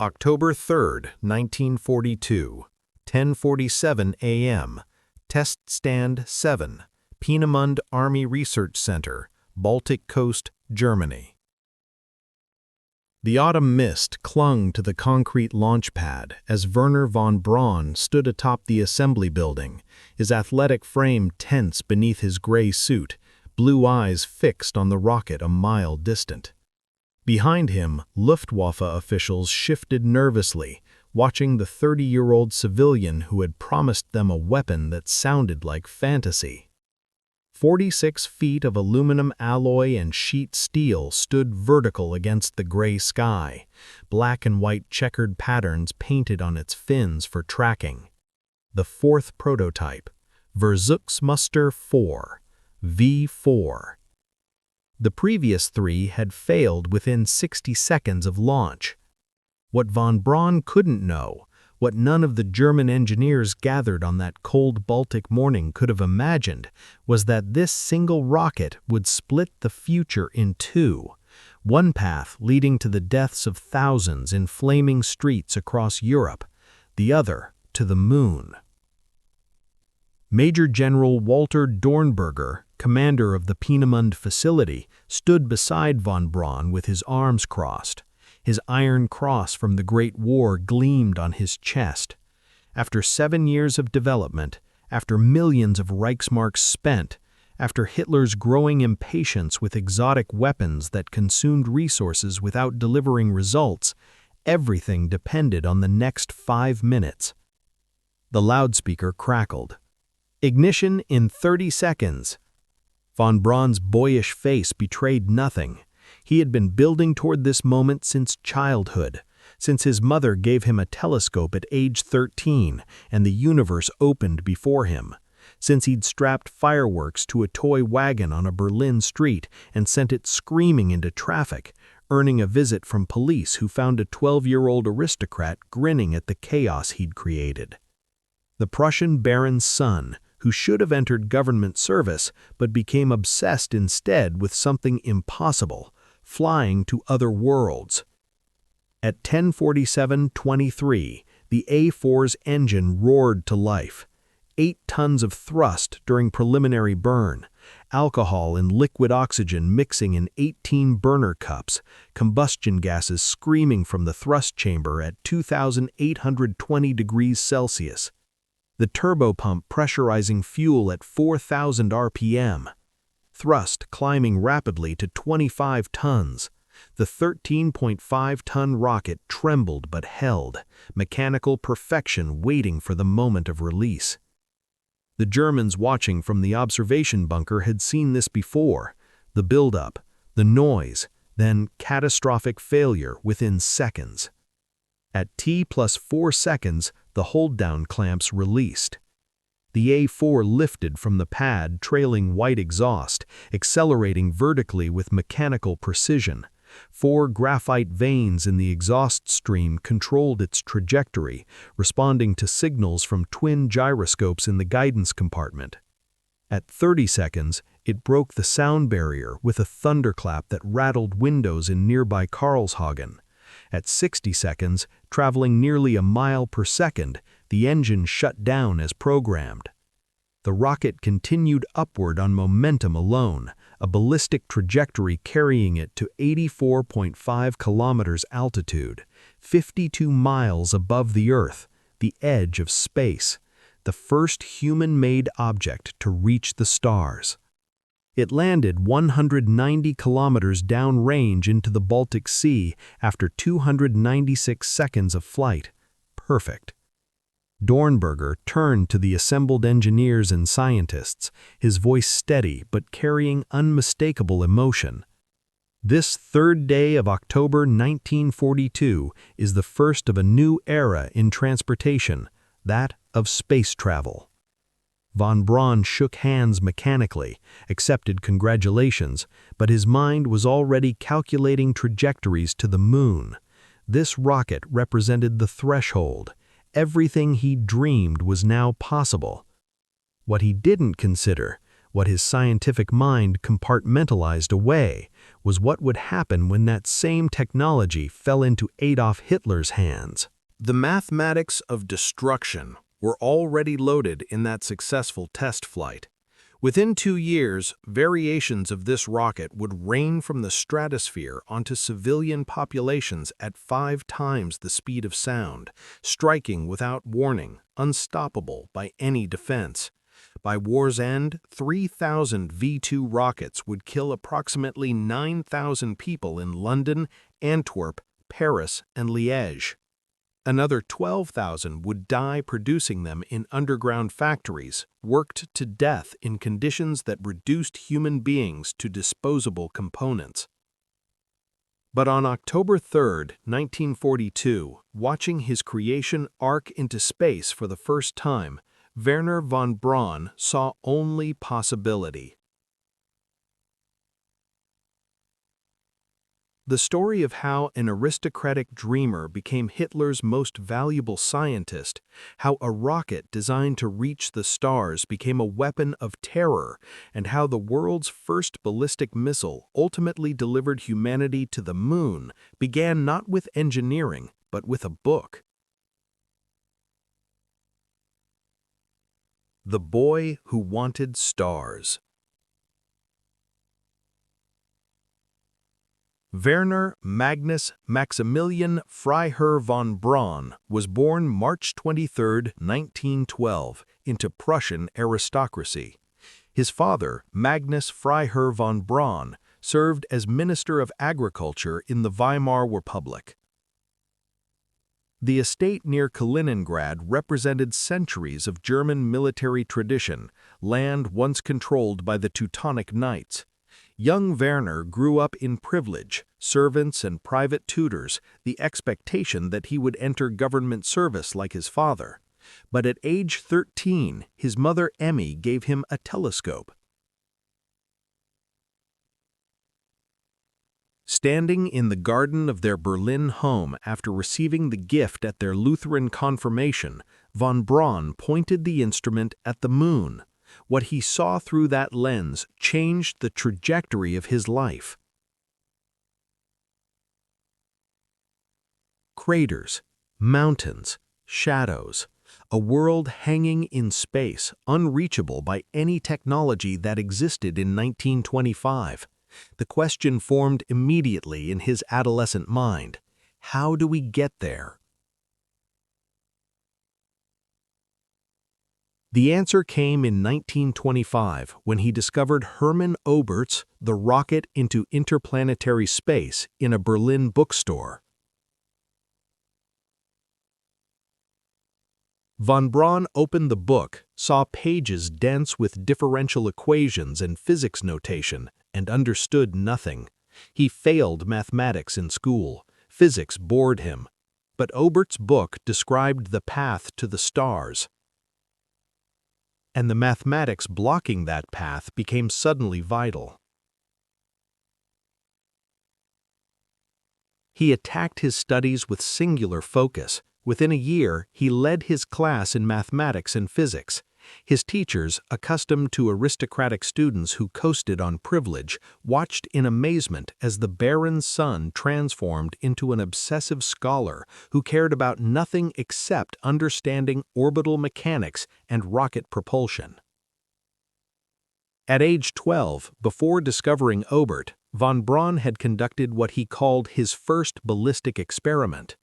October 3, 1942, 10:47 a.m., Test Stand 7, Peenemünde Army Research Center, Baltic Coast, Germany. The autumn mist clung to the concrete launch pad as Wernher von Braun stood atop the assembly building, his athletic frame tense beneath his gray suit, blue eyes fixed on the rocket a mile distant. Behind him, Luftwaffe officials shifted nervously, watching the 30-year-old civilian who had promised them a weapon that sounded like fantasy. 46 feet of aluminum alloy and sheet steel stood vertical against the gray sky, black and white checkered patterns painted on its fins for tracking. The fourth prototype, Vergeltungswaffe 4, V4. The previous three had failed within 60 seconds of launch. What von Braun couldn't know, what none of the German engineers gathered on that cold Baltic morning could have imagined, was that this single rocket would split the future in two, one path leading to the deaths of thousands in flaming streets across Europe, the other to the moon. Major General Walter Dornberger, commander of the Peenemünde facility, stood beside von Braun with his arms crossed. His iron cross from the Great War gleamed on his chest. After 7 years of development, after millions of Reichsmarks spent, after Hitler's growing impatience with exotic weapons that consumed resources without delivering results, everything depended on the next 5 minutes. The loudspeaker crackled. Ignition in 30 seconds. Von Braun's boyish face betrayed nothing. He had been building toward this moment since childhood, since his mother gave him a telescope at age 13 and the universe opened before him, since he'd strapped fireworks to a toy wagon on a Berlin street and sent it screaming into traffic, earning a visit from police who found a 12-year-old aristocrat grinning at the chaos he'd created. The Prussian baron's son, who should have entered government service but became obsessed instead with something impossible, flying to other worlds. At 10:47:23, the A4's engine roared to life. 8 tons of thrust during preliminary burn, alcohol and liquid oxygen mixing in 18 burner cups, combustion gases screaming from the thrust chamber at 2,820 degrees Celsius. The turbopump pressurizing fuel at 4,000 RPM. Thrust climbing rapidly to 25 tons. The 13.5-ton rocket trembled but held, mechanical perfection waiting for the moment of release. The Germans watching from the observation bunker had seen this before. The buildup, the noise, then catastrophic failure within seconds. At T+4 seconds, the hold-down clamps released. The A4 lifted from the pad, trailing white exhaust, accelerating vertically with mechanical precision. 4 graphite veins in the exhaust stream controlled its trajectory, responding to signals from twin gyroscopes in the guidance compartment. At 30 seconds, it broke the sound barrier with a thunderclap that rattled windows in nearby Karlshagen. At 60 seconds, traveling nearly a mile per second, the engine shut down as programmed. The rocket continued upward on momentum alone, a ballistic trajectory carrying it to 84.5 kilometers altitude, 52 miles above the Earth, the edge of space, the first human-made object to reach the stars. It landed 190 kilometers downrange into the Baltic Sea after 296 seconds of flight. Perfect. Dornberger turned to the assembled engineers and scientists, his voice steady but carrying unmistakable emotion. This third day of October 1942 is the first of a new era in transportation, that of space travel. Von Braun shook hands mechanically, accepted congratulations, but his mind was already calculating trajectories to the moon. This rocket represented the threshold. Everything he dreamed was now possible. What he didn't consider What his scientific mind compartmentalized away was what would happen when that same technology fell into Adolf Hitler's hands. The mathematics of destruction were already loaded in that successful test flight. Within 2 years, variations of this rocket would rain from the stratosphere onto civilian populations at 5 times the speed of sound, striking without warning, unstoppable by any defense. By war's end, 3,000 V-2 rockets would kill approximately 9,000 people in London, Antwerp, Paris, and Liège. Another 12,000 would die producing them in underground factories, worked to death in conditions that reduced human beings to disposable components. But on October 3, 1942, watching his creation arc into space for the first time, Wernher von Braun saw only possibility. The story of how an aristocratic dreamer became Hitler's most valuable scientist, how a rocket designed to reach the stars became a weapon of terror, and how the world's first ballistic missile ultimately delivered humanity to the moon began not with engineering, but with a book. The Boy Who Wanted Stars. Werner Magnus Maximilian Freiherr von Braun was born March 23, 1912, into Prussian aristocracy. His father, Magnus Freiherr von Braun, served as Minister of Agriculture in the Weimar Republic. The estate near Kaliningrad represented centuries of German military tradition, land once controlled by the Teutonic Knights. Young Werner grew up in privilege, servants and private tutors, the expectation that he would enter government service like his father. But at age 13, his mother Emmy gave him a telescope. Standing in the garden of their Berlin home after receiving the gift at their Lutheran confirmation, von Braun pointed the instrument at the moon. What he saw through that lens changed the trajectory of his life. Craters, mountains, shadows, a world hanging in space, unreachable by any technology that existed in 1925. The question formed immediately in his adolescent mind: how do we get there? The answer came in 1925 when he discovered Hermann Oberth's The Rocket into Interplanetary Space in a Berlin bookstore. Von Braun opened the book, saw pages dense with differential equations and physics notation, and understood nothing. He failed mathematics in school. Physics bored him. But Oberth's book described the path to the stars. And the mathematics blocking that path became suddenly vital. He attacked his studies with singular focus. Within a year, he led his class in mathematics and physics. His teachers, accustomed to aristocratic students who coasted on privilege, watched in amazement as the baron's son transformed into an obsessive scholar who cared about nothing except understanding orbital mechanics and rocket propulsion. At age 12, before discovering Oberth, von Braun had conducted what he called his first ballistic experiment.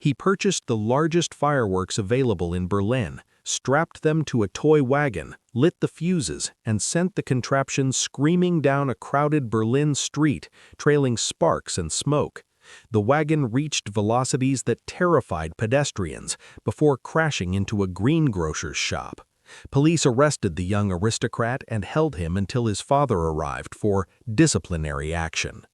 He purchased the largest fireworks available in Berlin, strapped them to a toy wagon, lit the fuses, and sent the contraption screaming down a crowded Berlin street, trailing sparks and smoke. The wagon reached velocities that terrified pedestrians before crashing into a greengrocer's shop. Police arrested the young aristocrat and held him until his father arrived for disciplinary action.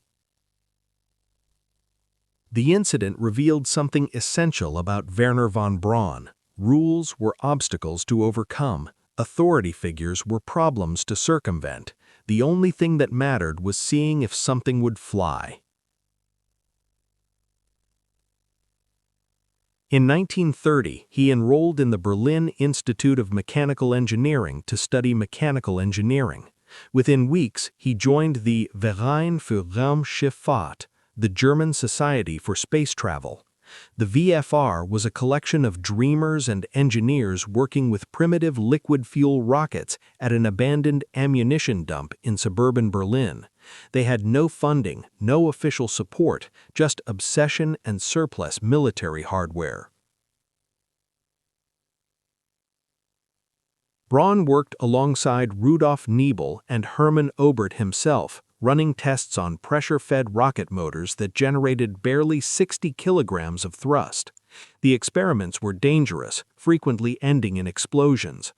The incident revealed something essential about Wernher von Braun. Rules were obstacles to overcome. Authority figures were problems to circumvent. The only thing that mattered was seeing if something would fly. In 1930, he enrolled in the Berlin Institute of Mechanical Engineering to study mechanical engineering. Within weeks, he joined the Verein für Raumschifffahrt, the German Society for Space Travel. The VFR was a collection of dreamers and engineers working with primitive liquid fuel rockets at an abandoned ammunition dump in suburban Berlin. They had no funding, no official support, just obsession and surplus military hardware. Braun worked alongside Rudolf Nebel and Hermann Obert himself, running tests on pressure-fed rocket motors that generated barely 60 kilograms of thrust. The experiments were dangerous, frequently ending in explosions.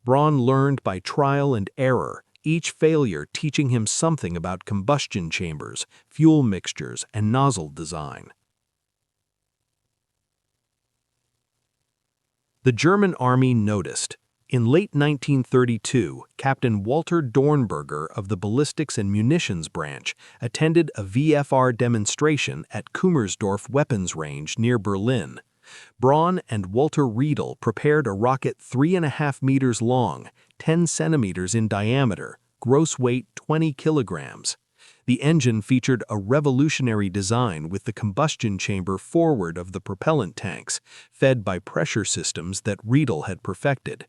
Braun learned by trial and error, each failure teaching him something about combustion chambers, fuel mixtures, and nozzle design. The German army noticed. In late 1932, Captain Walter Dornberger of the Ballistics and Munitions Branch attended a VFR demonstration at Kummersdorf Weapons Range near Berlin. Braun and Walter Riedel prepared a rocket 3.5 meters long, 10 centimeters in diameter, gross weight 20 kilograms. The engine featured a revolutionary design with the combustion chamber forward of the propellant tanks, fed by pressure systems that Riedel had perfected.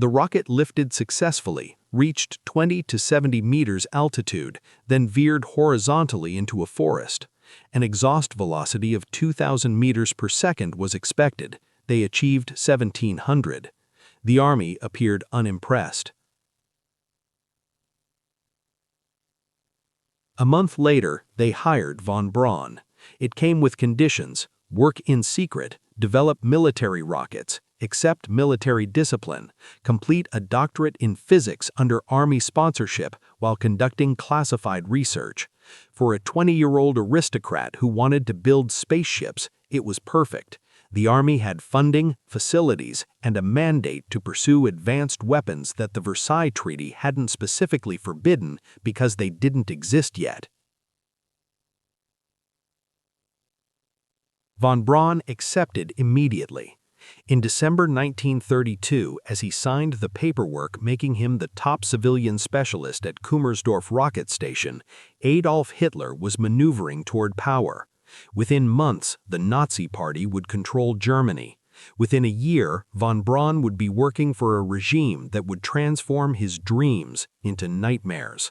The rocket lifted successfully, reached 20 to 70 meters altitude, then veered horizontally into a forest. An exhaust velocity of 2,000 meters per second was expected. They achieved 1,700. The Army appeared unimpressed. A month later, they hired von Braun. It came with conditions: work in secret, develop military rockets, accept military discipline, complete a doctorate in physics under Army sponsorship while conducting classified research. For a 20-year-old aristocrat who wanted to build spaceships, it was perfect. The Army had funding, facilities, and a mandate to pursue advanced weapons that the Versailles Treaty hadn't specifically forbidden because they didn't exist yet. Von Braun accepted immediately. In December 1932, as he signed the paperwork making him the top civilian specialist at Kummersdorf Rocket Station, Adolf Hitler was maneuvering toward power. Within months, the Nazi Party would control Germany. Within a year, von Braun would be working for a regime that would transform his dreams into nightmares.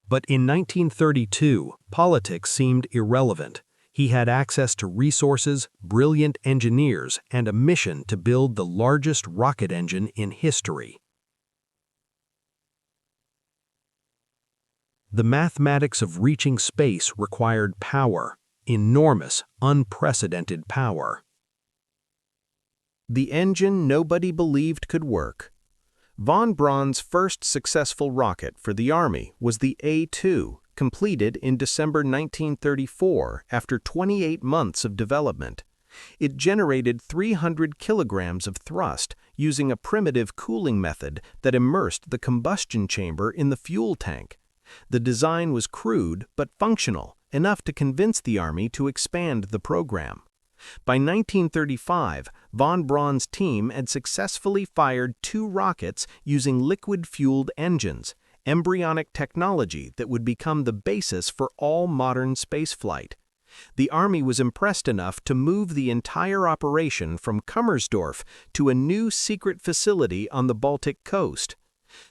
But in 1932, politics seemed irrelevant. He had access to resources, brilliant engineers, and a mission to build the largest rocket engine in history. The mathematics of reaching space required power, enormous, unprecedented power. The engine nobody believed could work. Von Braun's first successful rocket for the Army was the A-2, completed in December 1934 after 28 months of development. It generated 300 kilograms of thrust using a primitive cooling method that immersed the combustion chamber in the fuel tank. The design was crude but functional, enough to convince the Army to expand the program. By 1935, von Braun's team had successfully fired 2 rockets using liquid-fueled engines, embryonic technology that would become the basis for all modern spaceflight. The Army was impressed enough to move the entire operation from Kummersdorf to a new secret facility on the Baltic coast.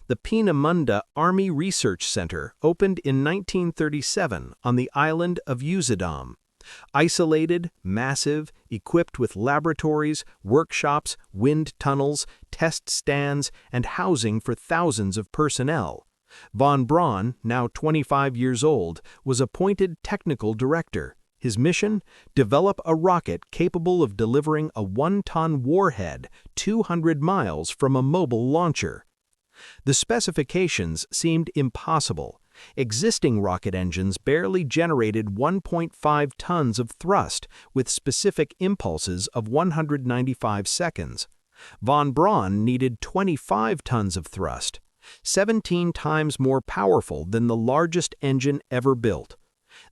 The Peenemünde Army Research Center opened in 1937 on the island of Usedom. Isolated, massive, equipped with laboratories, workshops, wind tunnels, test stands, and housing for thousands of personnel. Von Braun, now 25 years old, was appointed technical director. His mission? Develop a rocket capable of delivering a 1-ton warhead 200 miles from a mobile launcher. The specifications seemed impossible. Existing rocket engines barely generated 1.5 tons of thrust with specific impulses of 195 seconds. Von Braun needed 25 tons of thrust, 17 times more powerful than the largest engine ever built.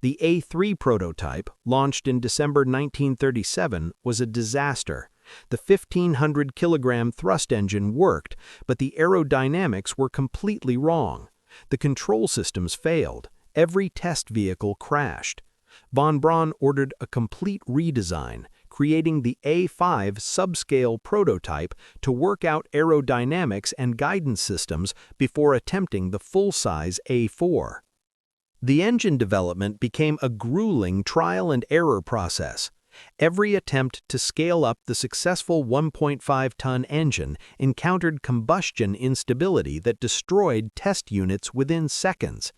The A3 prototype, launched in December 1937, was a disaster. The 1,500-kilogram thrust engine worked, but the aerodynamics were completely wrong. The control systems failed. Every test vehicle crashed. Von Braun ordered a complete redesign, creating the A5 subscale prototype to work out aerodynamics and guidance systems before attempting the full-size A4. The engine development became a grueling trial-and-error process. Every attempt to scale up the successful 1.5-ton engine encountered combustion instability that destroyed test units within seconds.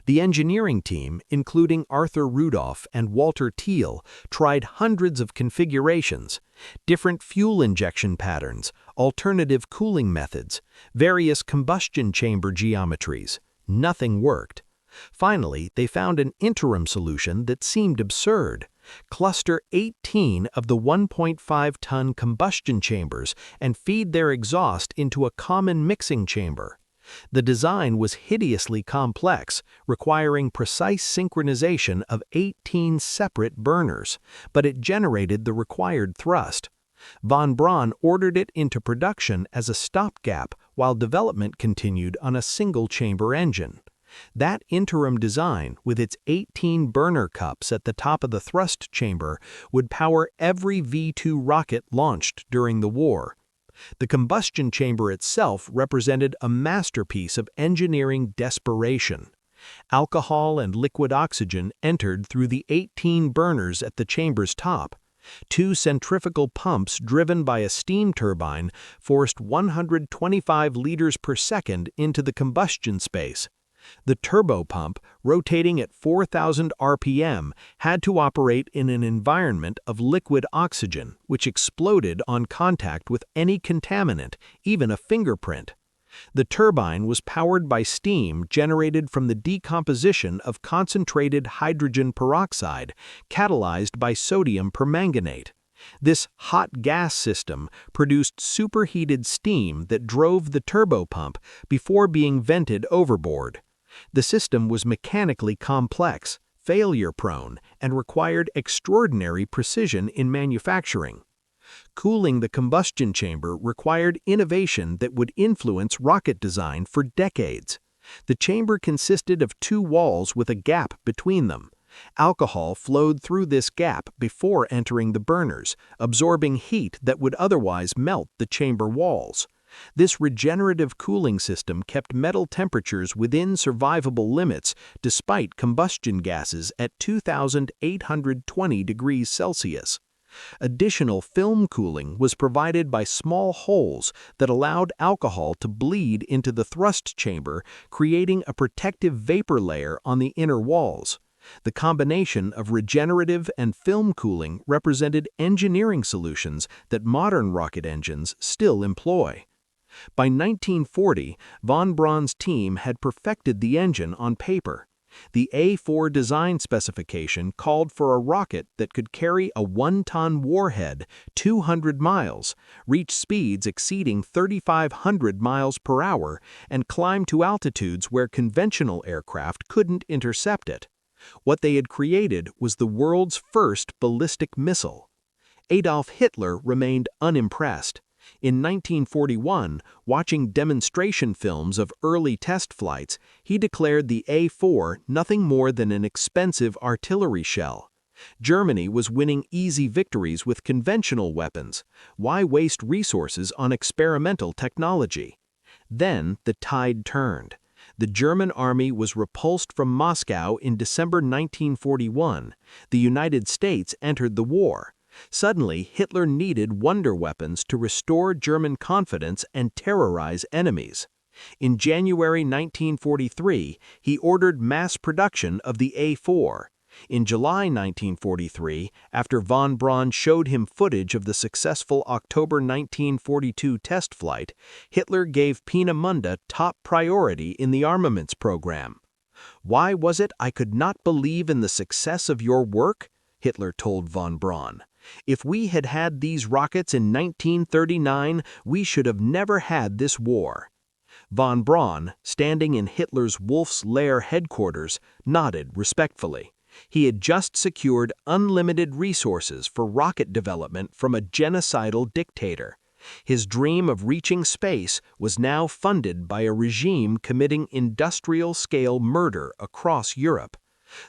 The engineering team, including Arthur Rudolph and Walter Thiel, tried hundreds of configurations, different fuel injection patterns, alternative cooling methods, various combustion chamber geometries. Nothing worked. Finally, they found an interim solution that seemed absurd. Cluster 18 of the 1.5-ton combustion chambers and feed their exhaust into a common mixing chamber. The design was hideously complex, requiring precise synchronization of 18 separate burners, but it generated the required thrust. Von Braun ordered it into production as a stopgap while development continued on a single-chamber engine. That interim design, with its 18 burner cups at the top of the thrust chamber, would power every V-2 rocket launched during the war. The combustion chamber itself represented a masterpiece of engineering desperation. Alcohol and liquid oxygen entered through the 18 burners at the chamber's top. Two centrifugal pumps driven by a steam turbine forced 125 liters per second into the combustion space. The turbopump, rotating at 4,000 RPM, had to operate in an environment of liquid oxygen, which exploded on contact with any contaminant, even a fingerprint. The turbine was powered by steam generated from the decomposition of concentrated hydrogen peroxide, catalyzed by sodium permanganate. This hot gas system produced superheated steam that drove the turbopump before being vented overboard. The system was mechanically complex, failure-prone, and required extraordinary precision in manufacturing. Cooling the combustion chamber required innovation that would influence rocket design for decades. The chamber consisted of two walls with a gap between them. Alcohol flowed through this gap before entering the burners, absorbing heat that would otherwise melt the chamber walls. This regenerative cooling system kept metal temperatures within survivable limits despite combustion gases at 2,820 degrees Celsius. Additional film cooling was provided by small holes that allowed alcohol to bleed into the thrust chamber, creating a protective vapor layer on the inner walls. The combination of regenerative and film cooling represented engineering solutions that modern rocket engines still employ. By 1940, von Braun's team had perfected the engine on paper. The A4 design specification called for a rocket that could carry a 1-ton warhead 200 miles, reach speeds exceeding 3,500 miles per hour, and climb to altitudes where conventional aircraft couldn't intercept it. What they had created was the world's first ballistic missile. Adolf Hitler remained unimpressed. In 1941, watching demonstration films of early test flights, he declared the A4 nothing more than an expensive artillery shell. Germany was winning easy victories with conventional weapons. Why waste resources on experimental technology? Then the tide turned. The German army was repulsed from Moscow in December 1941. The United States entered the war. Suddenly, Hitler needed wonder weapons to restore German confidence and terrorize enemies. In January 1943, he ordered mass production of the A4. In July 1943, after von Braun showed him footage of the successful October 1942 test flight, Hitler gave Peenemünde top priority in the armaments program. "Why was it I could not believe in the success of your work?" Hitler told von Braun. "If we had had these rockets in 1939, we should have never had this war." Von Braun, standing in Hitler's Wolf's Lair headquarters, nodded respectfully. He had just secured unlimited resources for rocket development from a genocidal dictator. His dream of reaching space was now funded by a regime committing industrial-scale murder across Europe.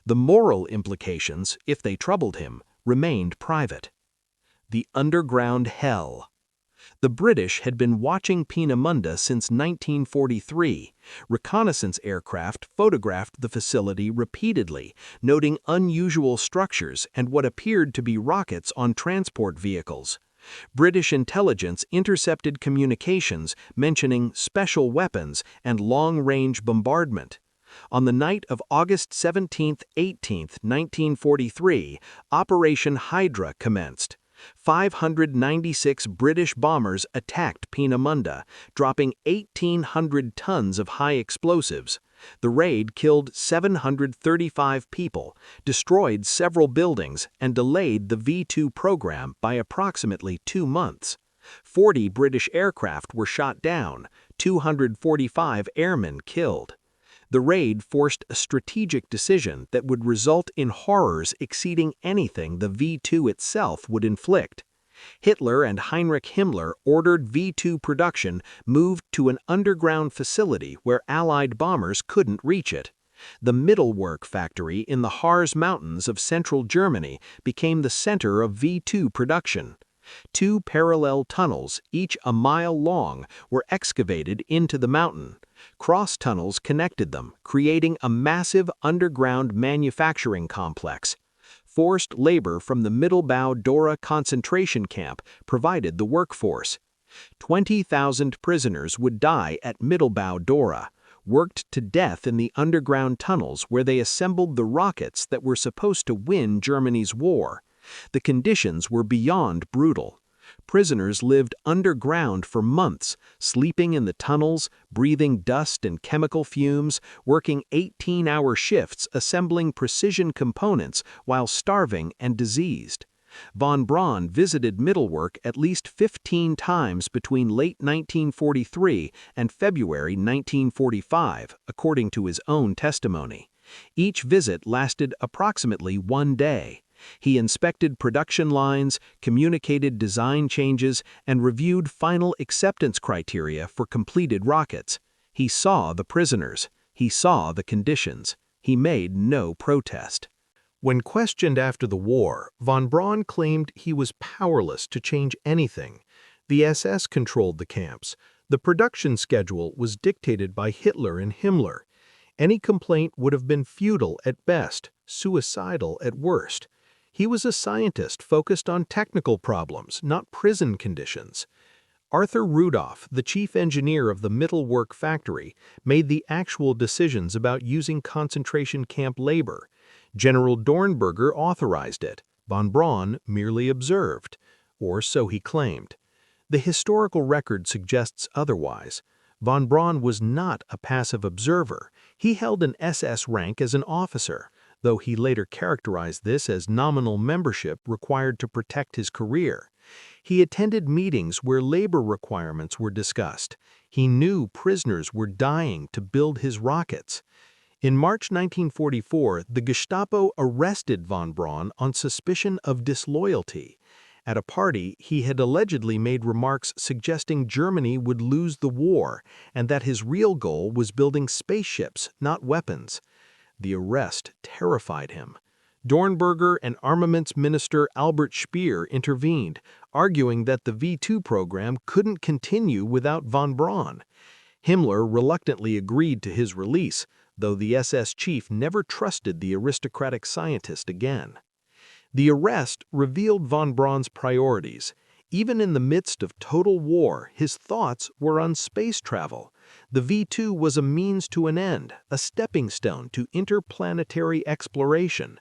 The moral implications, if they troubled him, remained private. The underground hell. The British had been watching Peenemünde since 1943. Reconnaissance aircraft photographed the facility repeatedly, noting unusual structures and what appeared to be rockets on transport vehicles. British intelligence intercepted communications mentioning special weapons and long-range bombardment. On the night of August 17–18, 1943, Operation Hydra commenced. 596 British bombers attacked Peenemünde, dropping 1,800 tons of high explosives. The raid killed 735 people, destroyed several buildings, and delayed the V2 program by approximately 2 months. 40 British aircraft were shot down, 245 airmen killed. The raid forced a strategic decision that would result in horrors exceeding anything the V2 itself would inflict. Hitler and Heinrich Himmler ordered V2 production moved to an underground facility where Allied bombers couldn't reach it. The Mittelwerk factory in the Harz Mountains of central Germany became the center of V2 production. 2 parallel tunnels, each a mile long, were excavated into the mountain. Cross tunnels connected them, creating a massive underground manufacturing complex. Forced labor from the Mittelbau-Dora concentration camp provided the workforce. 20,000 prisoners would die at Mittelbau-Dora, worked to death in the underground tunnels where they assembled the rockets that were supposed to win Germany's war. The conditions were beyond brutal. Prisoners lived underground for months, sleeping in the tunnels, breathing dust and chemical fumes, working 18-hour shifts assembling precision components while starving and diseased. Von Braun visited Mittelwerk at least 15 times between late 1943 and February 1945, according to his own testimony. Each visit lasted approximately 1 day. He inspected production lines, communicated design changes, and reviewed final acceptance criteria for completed rockets. He saw the prisoners. He saw the conditions. He made no protest. When questioned after the war, von Braun claimed he was powerless to change anything. The SS controlled the camps. The production schedule was dictated by Hitler and Himmler. Any complaint would have been futile at best, suicidal at worst. He was a scientist focused on technical problems, not prison conditions. Arthur Rudolph, the chief engineer of the Mittelwerk factory, made the actual decisions about using concentration camp labor. General Dornberger authorized it. Von Braun merely observed, or so he claimed. The historical record suggests otherwise. Von Braun was not a passive observer. He held an SS rank as an officer, though he later characterized this as nominal membership required to protect his career. He attended meetings where labor requirements were discussed. He knew prisoners were dying to build his rockets. In March 1944, the Gestapo arrested von Braun on suspicion of disloyalty. At a party, he had allegedly made remarks suggesting Germany would lose the war and that his real goal was building spaceships, not weapons. The arrest terrified him. Dornberger and Armaments Minister Albert Speer intervened, arguing that the V2 program couldn't continue without von Braun. Himmler reluctantly agreed to his release, though the SS chief never trusted the aristocratic scientist again. The arrest revealed von Braun's priorities. Even in the midst of total war, his thoughts were on space travel. The V2 was a means to an end, a stepping stone to interplanetary exploration.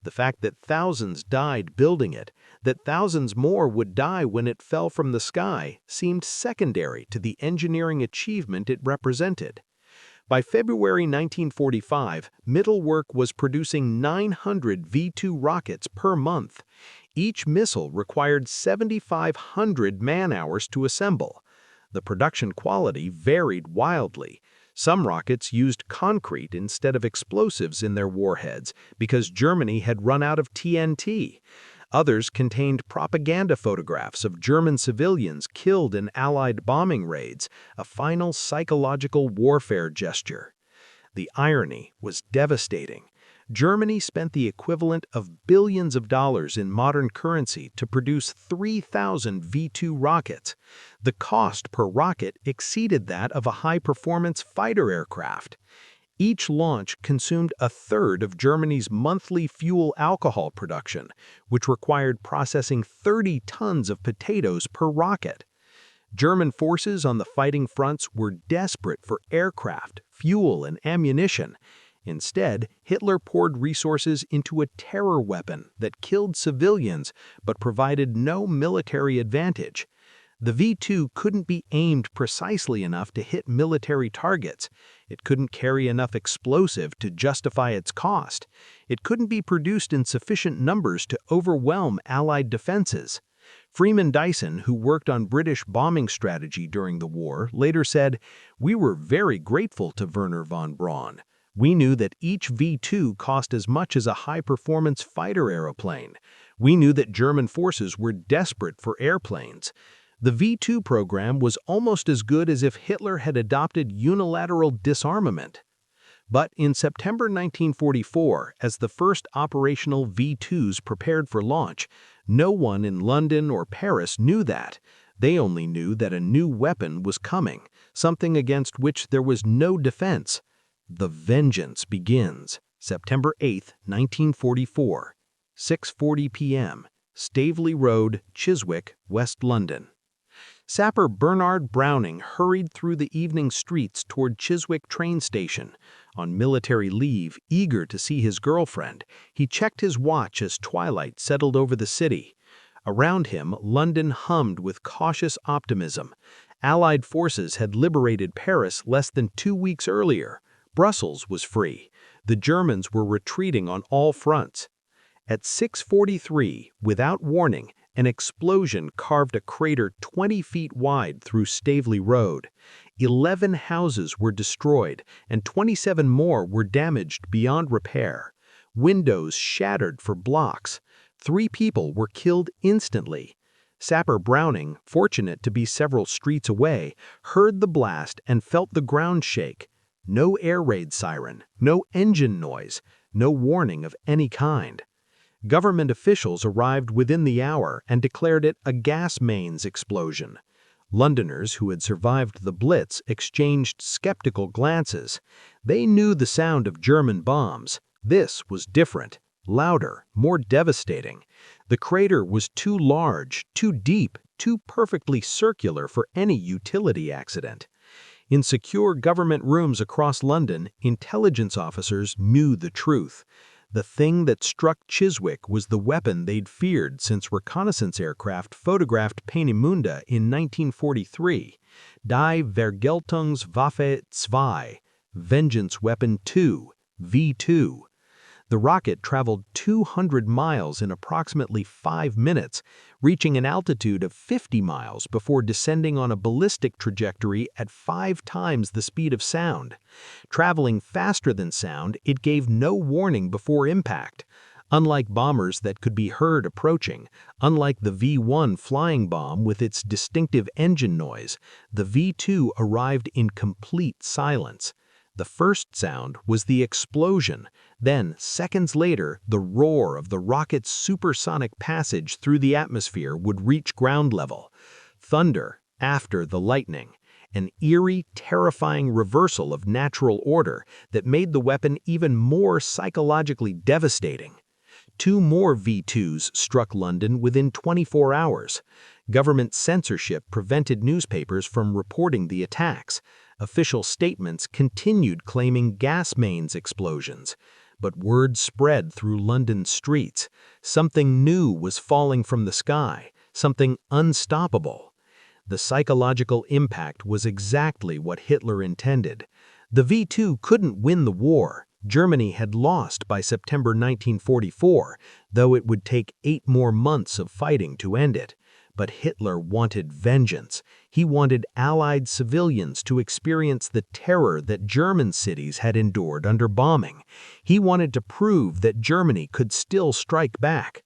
The fact that thousands died building it, that thousands more would die when it fell from the sky, seemed secondary to the engineering achievement it represented. By February 1945, Mittelwerk was producing 900 V2 rockets per month. Each missile required 7,500 man-hours to assemble. The production quality varied wildly. Some rockets used concrete instead of explosives in their warheads because Germany had run out of TNT. Others contained propaganda photographs of German civilians killed in Allied bombing raids, a final psychological warfare gesture. The irony was devastating. Germany spent the equivalent of billions of dollars in modern currency to produce 3,000 V-2 rockets. The cost per rocket exceeded that of a high-performance fighter aircraft. Each launch consumed a third of Germany's monthly fuel alcohol production, which required processing 30 tons of potatoes per rocket. German forces on the fighting fronts were desperate for aircraft, fuel, and ammunition. Instead, Hitler poured resources into a terror weapon that killed civilians but provided no military advantage. The V-2 couldn't be aimed precisely enough to hit military targets. It couldn't carry enough explosive to justify its cost. It couldn't be produced in sufficient numbers to overwhelm Allied defenses. Freeman Dyson, who worked on British bombing strategy during the war, later said, "We were very grateful to Wernher von Braun. We knew that each V-2 cost as much as a high-performance fighter aeroplane. We knew that German forces were desperate for airplanes. The V-2 program was almost as good as if Hitler had adopted unilateral disarmament." But in September 1944, as the first operational V-2s prepared for launch, no one in London or Paris knew that. They only knew that a new weapon was coming, something against which there was no defense. The vengeance begins. September 8, 1944, 6:40 p.m., Staveley Road, Chiswick, West London. Sapper Bernard Browning hurried through the evening streets toward Chiswick train station. On military leave, eager to see his girlfriend, he checked his watch as twilight settled over the city. Around him, London hummed with cautious optimism. Allied forces had liberated Paris less than 2 weeks earlier. Brussels was free. The Germans were retreating on all fronts. At 6:43, without warning, an explosion carved a crater 20 feet wide through Staveley Road. 11 houses were destroyed, and 27 more were damaged beyond repair. Windows shattered for blocks. 3 people were killed instantly. Sapper Browning, fortunate to be several streets away, heard the blast and felt the ground shake. No air raid siren, no engine noise, no warning of any kind. Government officials arrived within the hour and declared it a gas mains explosion. Londoners who had survived the Blitz exchanged skeptical glances. They knew the sound of German bombs. This was different, louder, more devastating. The crater was too large, too deep, too perfectly circular for any utility accident. In secure government rooms across London, intelligence officers knew the truth. The thing that struck Chiswick was the weapon they'd feared since reconnaissance aircraft photographed Peenemünde in 1943. Die Vergeltungswaffe II, Vengeance Weapon 2, V-2. The rocket traveled 200 miles in approximately 5 minutes, reaching an altitude of 50 miles before descending on a ballistic trajectory at 5 times the speed of sound. Traveling faster than sound, it gave no warning before impact. Unlike bombers that could be heard approaching, unlike the V-1 flying bomb with its distinctive engine noise, the V-2 arrived in complete silence. The first sound was the explosion. Then, seconds later, the roar of the rocket's supersonic passage through the atmosphere would reach ground level. Thunder after the lightning. An eerie, terrifying reversal of natural order that made the weapon even more psychologically devastating. 2 more V-2s struck London within 24 hours. Government censorship prevented newspapers from reporting the attacks. Official statements continued claiming gas mains explosions. But word spread through London's streets. Something new was falling from the sky, something unstoppable. The psychological impact was exactly what Hitler intended. The V-2 couldn't win the war. Germany had lost by September 1944, though it would take 8 more months of fighting to end it. But Hitler wanted vengeance. He wanted Allied civilians to experience the terror that German cities had endured under bombing. He wanted to prove that Germany could still strike back.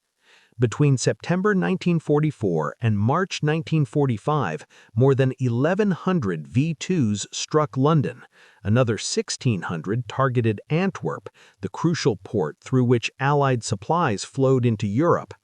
Between September 1944 and March 1945, more than 1,100 V-2s struck London. Another 1,600 targeted Antwerp, the crucial port through which Allied supplies flowed into Europe.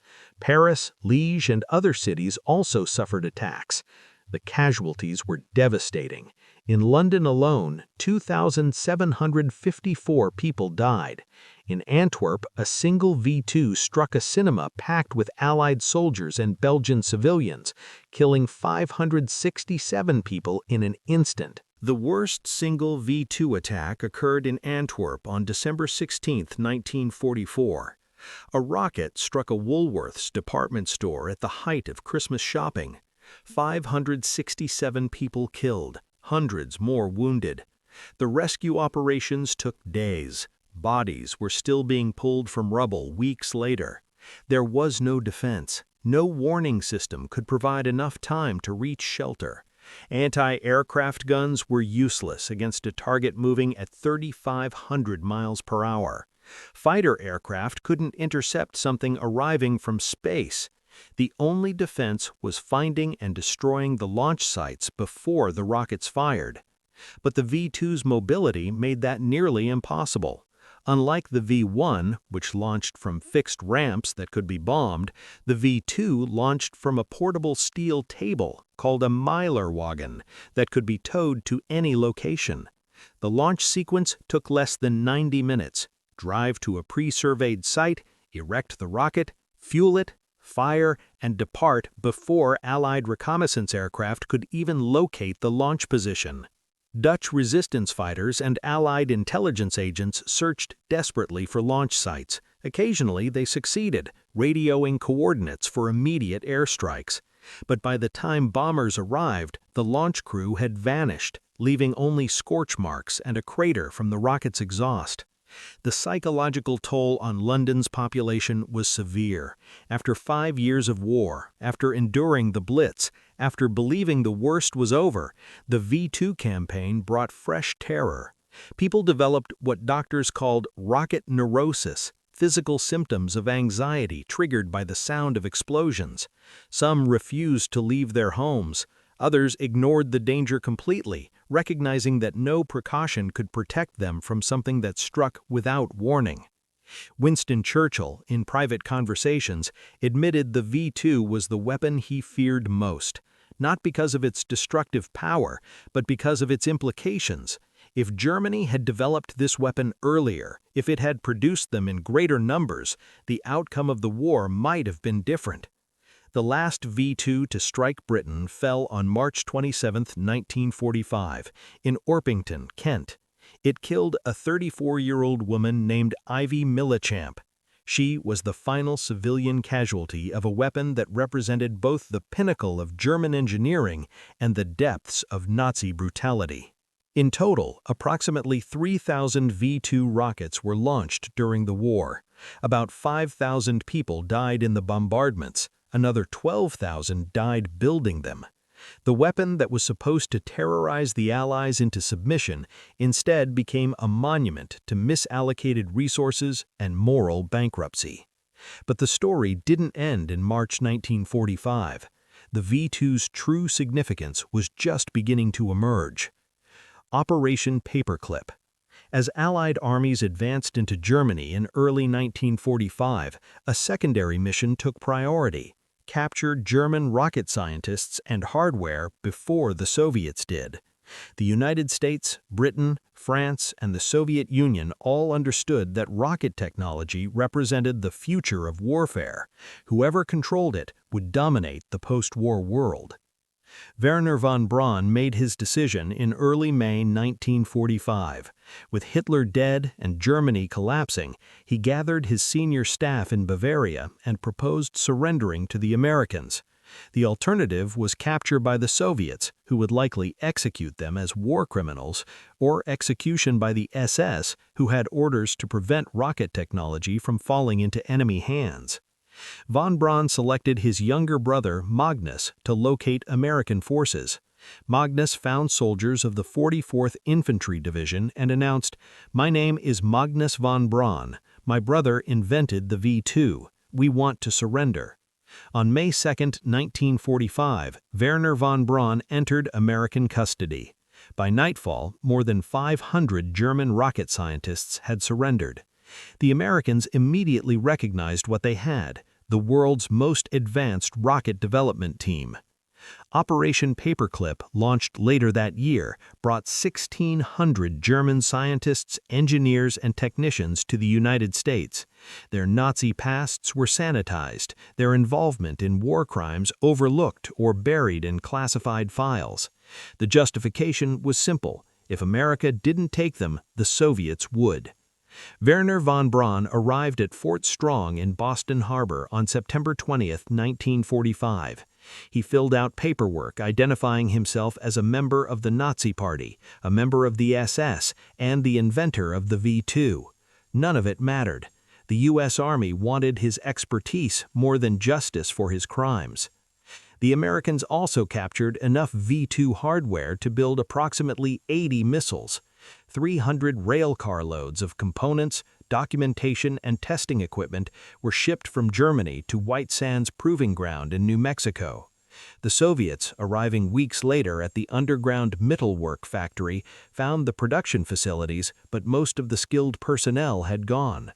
Paris, Liège, and other cities also suffered attacks. The casualties were devastating. In London alone, 2,754 people died. In Antwerp, a single V-2 struck a cinema packed with Allied soldiers and Belgian civilians, killing 567 people in an instant. The worst single V-2 attack occurred in Antwerp on December 16, 1944. A rocket struck a Woolworths department store at the height of Christmas shopping. 567 people killed, hundreds more wounded. The rescue operations took days. Bodies were still being pulled from rubble weeks later. There was no defense. No warning system could provide enough time to reach shelter. Anti-aircraft guns were useless against a target moving at 3,500 miles per hour. Fighter aircraft couldn't intercept something arriving from space. The only defense was finding and destroying the launch sites before the rockets fired. But the V-2's mobility made that nearly impossible. Unlike the V-1, which launched from fixed ramps that could be bombed, the V-2 launched from a portable steel table called a Meilerwagen that could be towed to any location. The launch sequence took less than 90 minutes. Drive to a pre-surveyed site, erect the rocket, fuel it, fire, and depart before Allied reconnaissance aircraft could even locate the launch position. Dutch resistance fighters and Allied intelligence agents searched desperately for launch sites. Occasionally, they succeeded, radioing coordinates for immediate airstrikes. But by the time bombers arrived, the launch crew had vanished, leaving only scorch marks and a crater from the rocket's exhaust. The psychological toll on London's population was severe. After 5 years of war, after enduring the Blitz, after believing the worst was over, the V-2 campaign brought fresh terror. People developed what doctors called rocket neurosis, physical symptoms of anxiety triggered by the sound of explosions. Some refused to leave their homes. Others ignored the danger completely, recognizing that no precaution could protect them from something that struck without warning. Winston Churchill, in private conversations, admitted the V-2 was the weapon he feared most, not because of its destructive power, but because of its implications. If Germany had developed this weapon earlier, if it had produced them in greater numbers, the outcome of the war might have been different. The last V-2 to strike Britain fell on March 27, 1945, in Orpington, Kent. It killed a 34-year-old woman named Ivy Millichamp. She was the final civilian casualty of a weapon that represented both the pinnacle of German engineering and the depths of Nazi brutality. In total, approximately 3,000 V-2 rockets were launched during the war. About 5,000 people died in the bombardments. Another 12,000 died building them. The weapon that was supposed to terrorize the Allies into submission instead became a monument to misallocated resources and moral bankruptcy. But the story didn't end in March 1945. The V-2's true significance was just beginning to emerge. Operation Paperclip. As Allied armies advanced into Germany in early 1945, a secondary mission took priority: capture German rocket scientists and hardware before the Soviets did. The United States, Britain, France, and the Soviet Union all understood that rocket technology represented the future of warfare. Whoever controlled it would dominate the post-war world. Wernher von Braun made his decision in early May 1945. With Hitler dead and Germany collapsing, he gathered his senior staff in Bavaria and proposed surrendering to the Americans. The alternative was capture by the Soviets, who would likely execute them as war criminals, or execution by the SS, who had orders to prevent rocket technology from falling into enemy hands. Von Braun selected his younger brother, Magnus, to locate American forces. Magnus found soldiers of the 44th Infantry Division and announced, "My name is Magnus von Braun. My brother invented the V2. We want to surrender." On May 2, 1945, Wernher von Braun entered American custody. By nightfall, more than 500 German rocket scientists had surrendered. The Americans immediately recognized what they had: the world's most advanced rocket development team. Operation Paperclip, launched later that year, brought 1,600 German scientists, engineers, and technicians to the United States. Their Nazi pasts were sanitized, their involvement in war crimes overlooked or buried in classified files. The justification was simple: if America didn't take them, the Soviets would. Wernher von Braun arrived at Fort Strong in Boston Harbor on September 20, 1945. He filled out paperwork identifying himself as a member of the Nazi Party, a member of the SS, and the inventor of the V2. None of it mattered. The U.S. Army wanted his expertise more than justice for his crimes. The Americans also captured enough V2 hardware to build approximately 80 missiles. 300 rail car loads of components, documentation, and testing equipment were shipped from Germany to White Sands Proving Ground in New Mexico. The Soviets, arriving weeks later at the underground Mittelwerk factory, found the production facilities, but most of the skilled personnel had gone.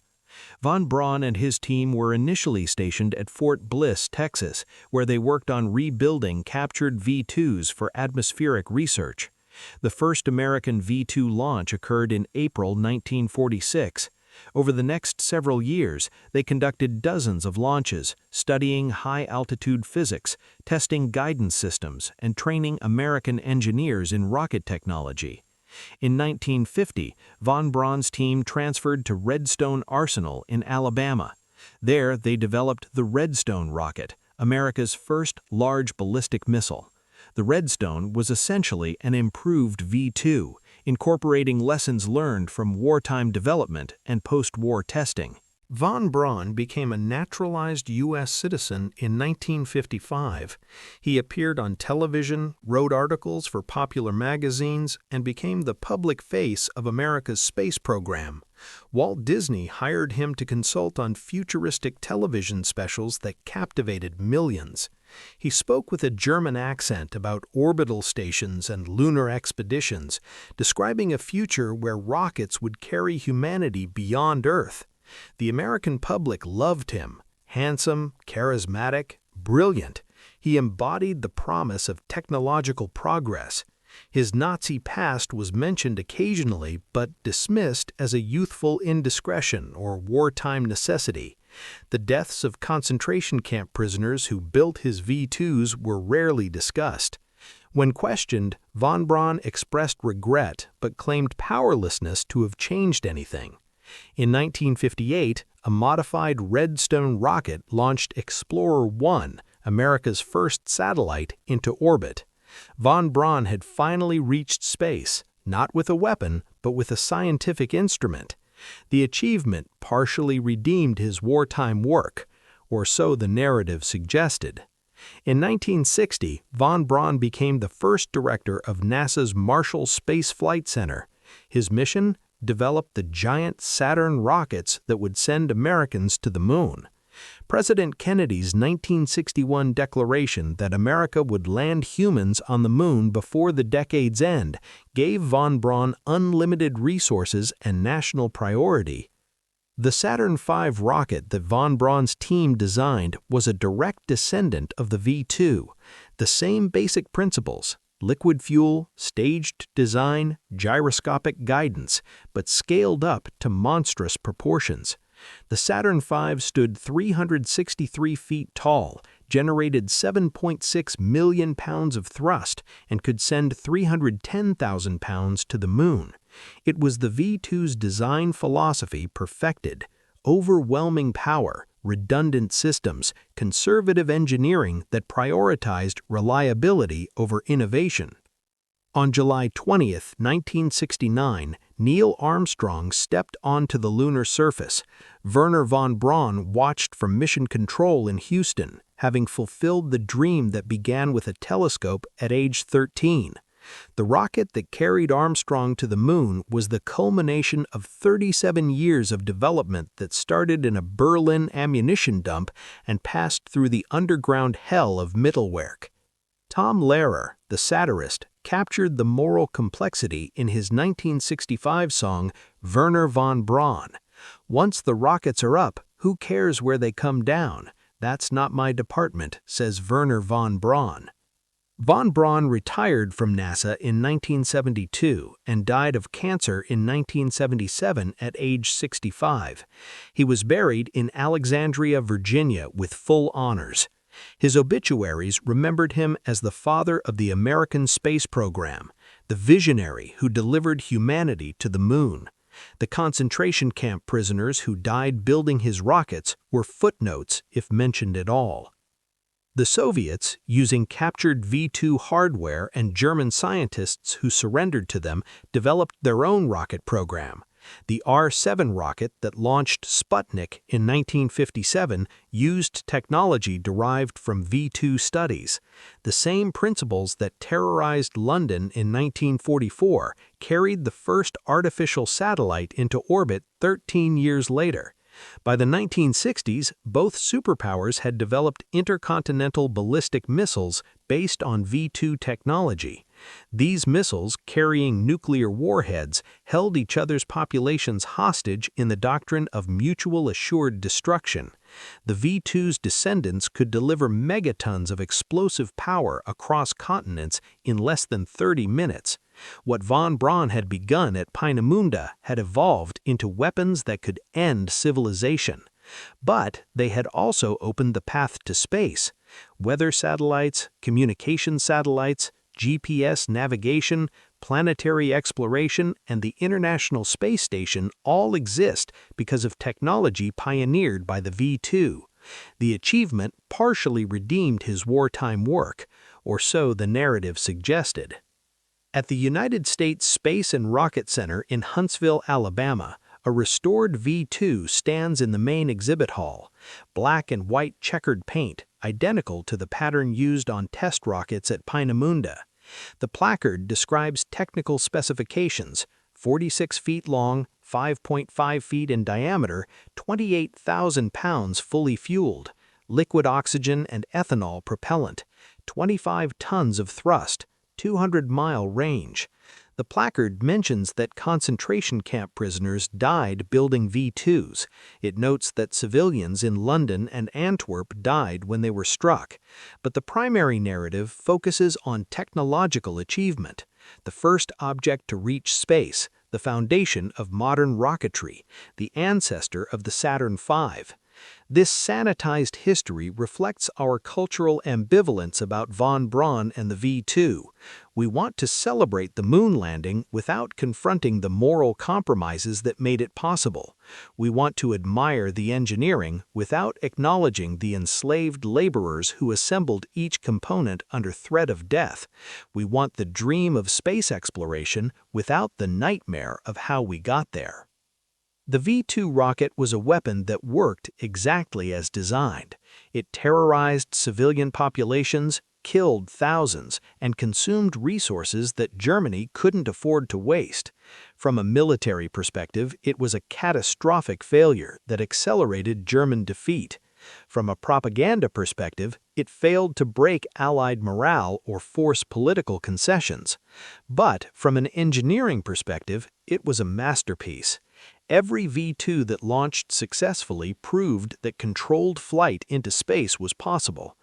Von Braun and his team were initially stationed at Fort Bliss, Texas, where they worked on rebuilding captured V2s for atmospheric research. The first American V2 launch occurred in April 1946. Over the next several years, they conducted dozens of launches, studying high-altitude physics, testing guidance systems, and training American engineers in rocket technology. In 1950, von Braun's team transferred to Redstone Arsenal in Alabama. There, they developed the Redstone rocket, America's first large ballistic missile. The Redstone was essentially an improved V2, incorporating lessons learned from wartime development and post-war testing. Von Braun became a naturalized U.S. citizen in 1955. He appeared on television, wrote articles for popular magazines, and became the public face of America's space program. Walt Disney hired him to consult on futuristic television specials that captivated millions. He spoke with a German accent about orbital stations and lunar expeditions, describing a future where rockets would carry humanity beyond Earth. The American public loved him. Handsome, charismatic, brilliant, he embodied the promise of technological progress. His Nazi past was mentioned occasionally but dismissed as a youthful indiscretion or wartime necessity. The deaths of concentration camp prisoners who built his V2s were rarely discussed. When questioned, von Braun expressed regret but claimed powerlessness to have changed anything. In 1958, a modified Redstone rocket launched Explorer 1, America's first satellite, into orbit. Von Braun had finally reached space, not with a weapon, but with a scientific instrument. The achievement partially redeemed his wartime work, or so the narrative suggested. In 1960, von Braun became the first director of NASA's Marshall Space Flight Center. His mission? Develop the giant Saturn rockets that would send Americans to the moon. President Kennedy's 1961 declaration that America would land humans on the moon before the decade's end gave von Braun unlimited resources and national priority. The Saturn V rocket that von Braun's team designed was a direct descendant of the V2. The same basic principles: liquid fuel, staged design, gyroscopic guidance, but scaled up to monstrous proportions. The Saturn V stood 363 feet tall, generated 7.6 million pounds of thrust, and could send 310,000 pounds to the moon. It was the V2's design philosophy perfected: overwhelming power, redundant systems, conservative engineering that prioritized reliability over innovation. On July 20, 1969, Neil Armstrong stepped onto the lunar surface. Wernher von Braun watched from Mission Control in Houston, having fulfilled the dream that began with a telescope at age 13. The rocket that carried Armstrong to the moon was the culmination of 37 years of development that started in a Berlin ammunition dump and passed through the underground hell of Mittelwerk. Tom Lehrer, the satirist, captured the moral complexity in his 1965 song Wernher von Braun. "Once the rockets are up, who cares where they come down? That's not my department," says Wernher von Braun. Von Braun retired from NASA in 1972 and died of cancer in 1977 at age 65. He was buried in Alexandria, Virginia, with full honors. His obituaries remembered him as the father of the American space program, the visionary who delivered humanity to the moon. The concentration camp prisoners who died building his rockets were footnotes if mentioned at all. The Soviets, using captured V-2 hardware and German scientists who surrendered to them, developed their own rocket program. The R-7 rocket that launched Sputnik in 1957 used technology derived from V-2 studies. The same principles that terrorized London in 1944 carried the first artificial satellite into orbit 13 years later. By the 1960s, both superpowers had developed intercontinental ballistic missiles based on V-2 technology. These missiles, carrying nuclear warheads, held each other's populations hostage in the doctrine of mutual assured destruction. The V-2's descendants could deliver megatons of explosive power across continents in less than 30 minutes. What von Braun had begun at Peenemünde had evolved into weapons that could end civilization. But they had also opened the path to space. Weather satellites, communication satellites, GPS navigation, planetary exploration, and the International Space Station all exist because of technology pioneered by the V-2. The achievement partially redeemed his wartime work, or so the narrative suggested. At the United States Space and Rocket Center in Huntsville, Alabama, a restored V-2 stands in the main exhibit hall. Black and white checkered paint, identical to the pattern used on test rockets at Peenemünde. The placard describes technical specifications: 46 feet long, 5.5 feet in diameter, 28,000 pounds fully fueled, liquid oxygen and ethanol propellant, 25 tons of thrust, 200-mile range. The placard mentions that concentration camp prisoners died building V-2s. It notes that civilians in London and Antwerp died when they were struck. But the primary narrative focuses on technological achievement. The first object to reach space, the foundation of modern rocketry, the ancestor of the Saturn V. This sanitized history reflects our cultural ambivalence about von Braun and the V-2. We want to celebrate the moon landing without confronting the moral compromises that made it possible. We want to admire the engineering without acknowledging the enslaved laborers who assembled each component under threat of death. We want the dream of space exploration without the nightmare of how we got there. The V-2 rocket was a weapon that worked exactly as designed. It terrorized civilian populations, killed thousands, and consumed resources that Germany couldn't afford to waste. From a military perspective, it was a catastrophic failure that accelerated German defeat. From a propaganda perspective, it failed to break Allied morale or force political concessions. But from an engineering perspective, it was a masterpiece. Every V-2 that launched successfully proved that controlled flight into space was possible.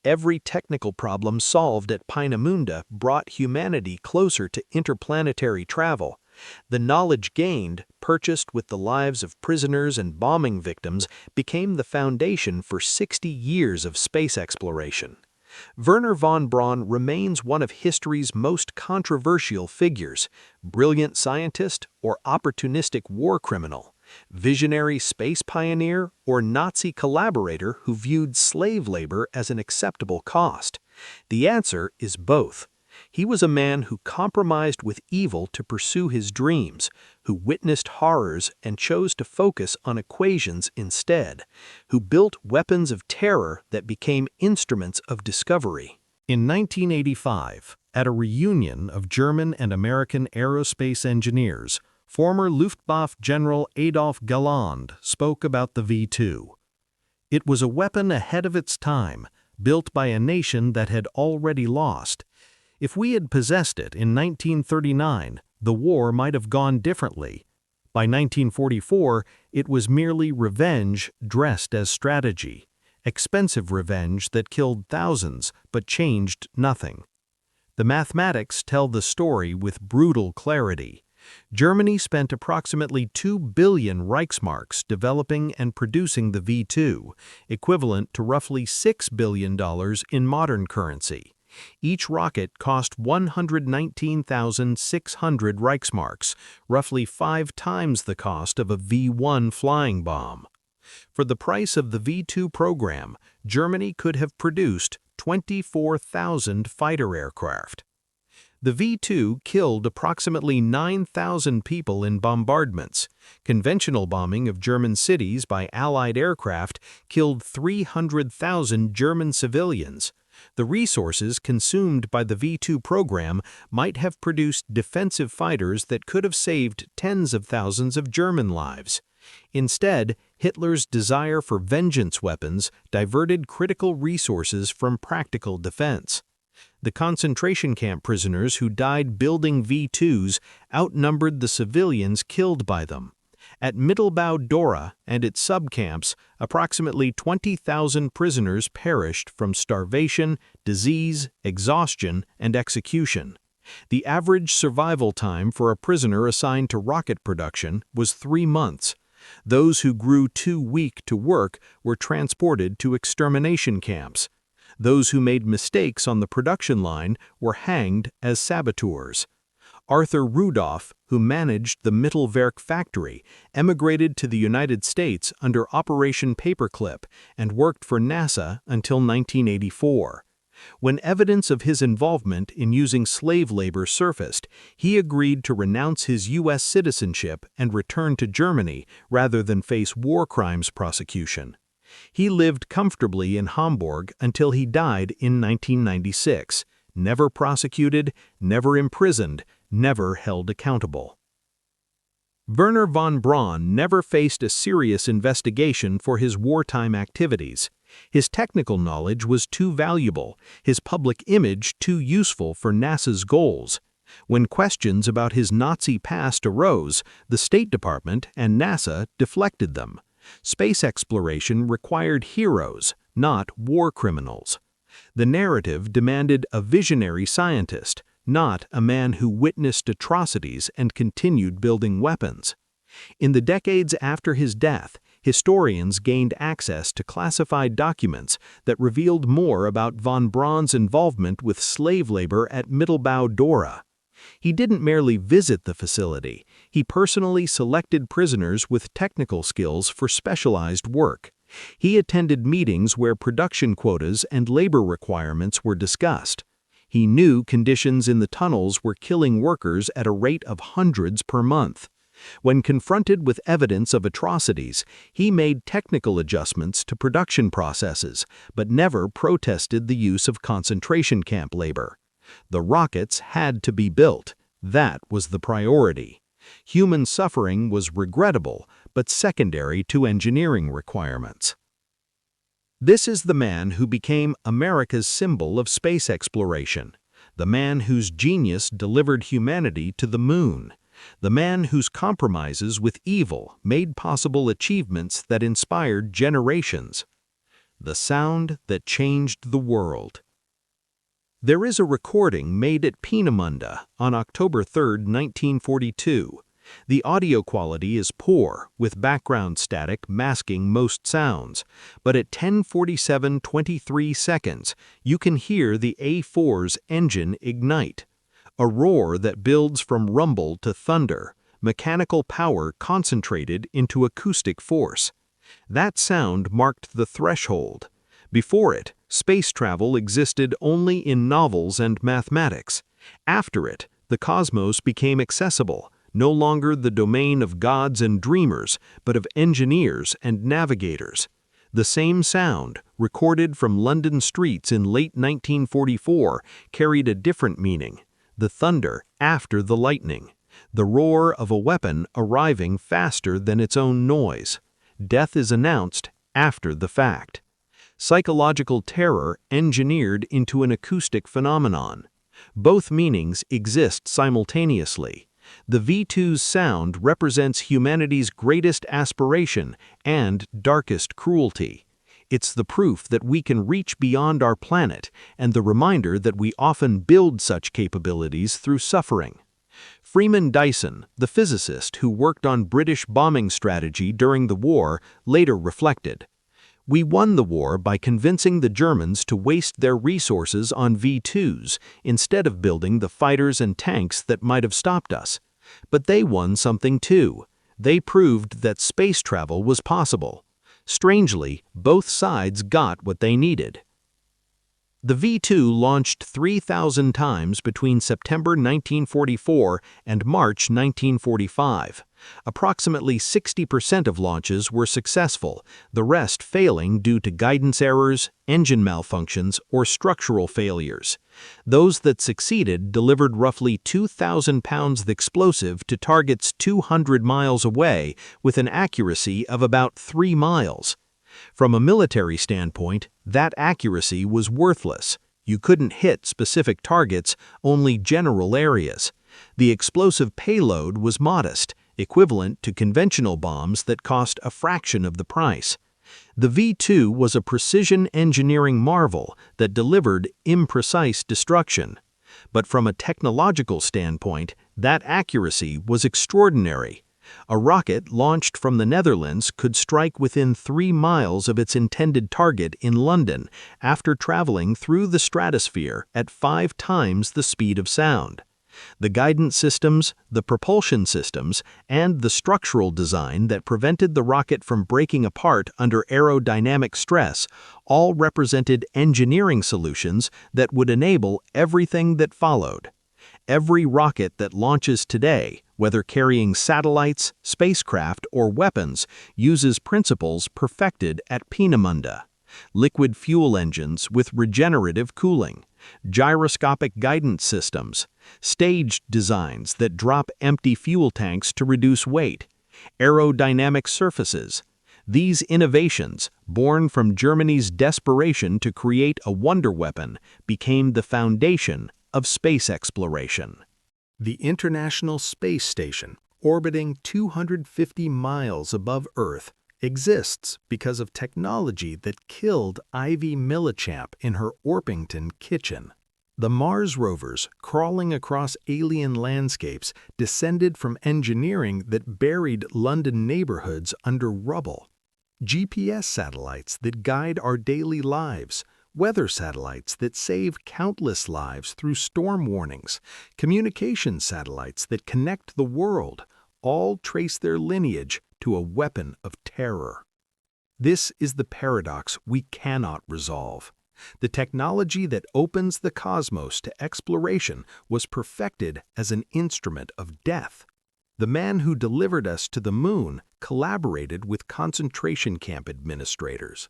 Every technical problem solved at Peenemünde brought humanity closer to interplanetary travel. The knowledge gained, purchased with the lives of prisoners and bombing victims, became the foundation for 60 years of space exploration. Wernher von Braun remains one of history's most controversial figures: brilliant scientist or opportunistic war criminal, visionary space pioneer or Nazi collaborator who viewed slave labor as an acceptable cost. The answer is both. He was a man who compromised with evil to pursue his dreams, who witnessed horrors and chose to focus on equations instead, who built weapons of terror that became instruments of discovery. In 1985, at a reunion of German and American aerospace engineers, former Luftwaffe General Adolf Galland spoke about the V-2. It was a weapon ahead of its time, built by a nation that had already lost. If we had possessed it in 1939, the war might have gone differently. By 1944, it was merely revenge dressed as strategy. Expensive revenge that killed thousands but changed nothing. The mathematics tell the story with brutal clarity. Germany spent approximately 2 billion Reichsmarks developing and producing the V-2, equivalent to roughly $6 billion in modern currency. Each rocket cost 119,600 Reichsmarks, roughly 5 times the cost of a V-1 flying bomb. For the price of the V-2 program, Germany could have produced 24,000 fighter aircraft. The V-2 killed approximately 9,000 people in bombardments. Conventional bombing of German cities by Allied aircraft killed 300,000 German civilians. The resources consumed by the V-2 program might have produced defensive fighters that could have saved tens of thousands of German lives. Instead, Hitler's desire for vengeance weapons diverted critical resources from practical defense. The concentration camp prisoners who died building V-2s outnumbered the civilians killed by them. At Mittelbau-Dora and its subcamps, approximately 20,000 prisoners perished from starvation, disease, exhaustion, and execution. The average survival time for a prisoner assigned to rocket production was 3 months. Those who grew too weak to work were transported to extermination camps. Those who made mistakes on the production line were hanged as saboteurs. Arthur Rudolph, who managed the Mittelwerk factory, emigrated to the United States under Operation Paperclip and worked for NASA until 1984. When evidence of his involvement in using slave labor surfaced, he agreed to renounce his U.S. citizenship and return to Germany rather than face war crimes prosecution. He lived comfortably in Hamburg until he died in 1996, never prosecuted, never imprisoned, never held accountable. Wernher von Braun never faced a serious investigation for his wartime activities. His technical knowledge was too valuable, his public image too useful for NASA's goals. When questions about his Nazi past arose, the State Department and NASA deflected them. Space exploration required heroes, not war criminals. The narrative demanded a visionary scientist, not a man who witnessed atrocities and continued building weapons. In the decades after his death, historians gained access to classified documents that revealed more about von Braun's involvement with slave labor at Mittelbau-Dora. He didn't merely visit the facility, he personally selected prisoners with technical skills for specialized work. He attended meetings where production quotas and labor requirements were discussed. He knew conditions in the tunnels were killing workers at a rate of hundreds per month. When confronted with evidence of atrocities, he made technical adjustments to production processes, but never protested the use of concentration camp labor. The rockets had to be built. That was the priority. Human suffering was regrettable, but secondary to engineering requirements. This is the man who became America's symbol of space exploration, the man whose genius delivered humanity to the moon, the man whose compromises with evil made possible achievements that inspired generations. The sound that changed the world. There is a recording made at Peenemünde on October 3, 1942. The audio quality is poor, with background static masking most sounds, but at 10:47:23 seconds, you can hear the A4's engine ignite. A roar that builds from rumble to thunder, mechanical power concentrated into acoustic force. That sound marked the threshold. Before it, space travel existed only in novels and mathematics. After it, the cosmos became accessible, no longer the domain of gods and dreamers, but of engineers and navigators. The same sound, recorded from London streets in late 1944, carried a different meaning: the thunder after the lightning, the roar of a weapon arriving faster than its own noise. Death is announced after the fact. Psychological terror engineered into an acoustic phenomenon. Both meanings exist simultaneously. The V2's sound represents humanity's greatest aspiration and darkest cruelty. It's the proof that we can reach beyond our planet, and the reminder that we often build such capabilities through suffering. Freeman Dyson, the physicist who worked on British bombing strategy during the war, later reflected, "We won the war by convincing the Germans to waste their resources on V2s instead of building the fighters and tanks that might have stopped us. But they won something too. They proved that space travel was possible. Strangely, both sides got what they needed." The V2 launched 3,000 times between September 1944 and March 1945. Approximately 60% of launches were successful, the rest failing due to guidance errors, engine malfunctions, or structural failures. Those that succeeded delivered roughly 2,000 pounds of explosive to targets 200 miles away with an accuracy of about 3 miles. From a military standpoint, that accuracy was worthless. You couldn't hit specific targets, only general areas. The explosive payload was modest, equivalent to conventional bombs that cost a fraction of the price. The V2 was a precision engineering marvel that delivered imprecise destruction. But from a technological standpoint, that accuracy was extraordinary. A rocket launched from the Netherlands could strike within 3 miles of its intended target in London after traveling through the stratosphere at 5 times the speed of sound. The guidance systems, the propulsion systems, and the structural design that prevented the rocket from breaking apart under aerodynamic stress all represented engineering solutions that would enable everything that followed. Every rocket that launches today, whether carrying satellites, spacecraft, or weapons, uses principles perfected at Peenemünde. Liquid fuel engines with regenerative cooling, gyroscopic guidance systems, staged designs that drop empty fuel tanks to reduce weight, aerodynamic surfaces. These innovations, born from Germany's desperation to create a wonder weapon, became the foundation of space exploration. The International Space Station, orbiting 250 miles above Earth, exists because of technology that killed Ivy Millichamp in her Orpington kitchen. The Mars rovers, crawling across alien landscapes, descended from engineering that buried London neighborhoods under rubble. GPS satellites that guide our daily lives, weather satellites that save countless lives through storm warnings, communication satellites that connect the world, all trace their lineage to a weapon of terror. This is the paradox we cannot resolve. The technology that opens the cosmos to exploration was perfected as an instrument of death. The man who delivered us to the moon collaborated with concentration camp administrators.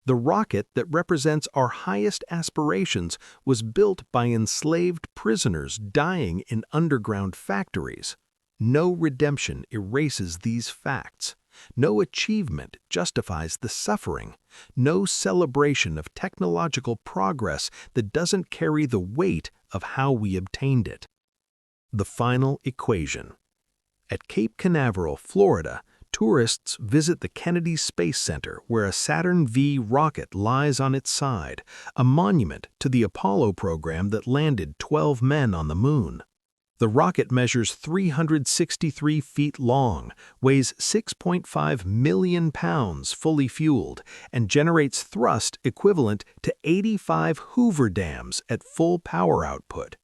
The rocket that represents our highest aspirations was built by enslaved prisoners dying in underground factories. No redemption erases these facts. No achievement justifies the suffering. No celebration of technological progress that doesn't carry the weight of how we obtained it. The final equation. At Cape Canaveral, Florida, tourists visit the Kennedy Space Center where a Saturn V rocket lies on its side, a monument to the Apollo program that landed 12 men on the moon. The rocket measures 363 feet long, weighs 6.5 million pounds fully fueled, and generates thrust equivalent to 85 Hoover dams at full power output.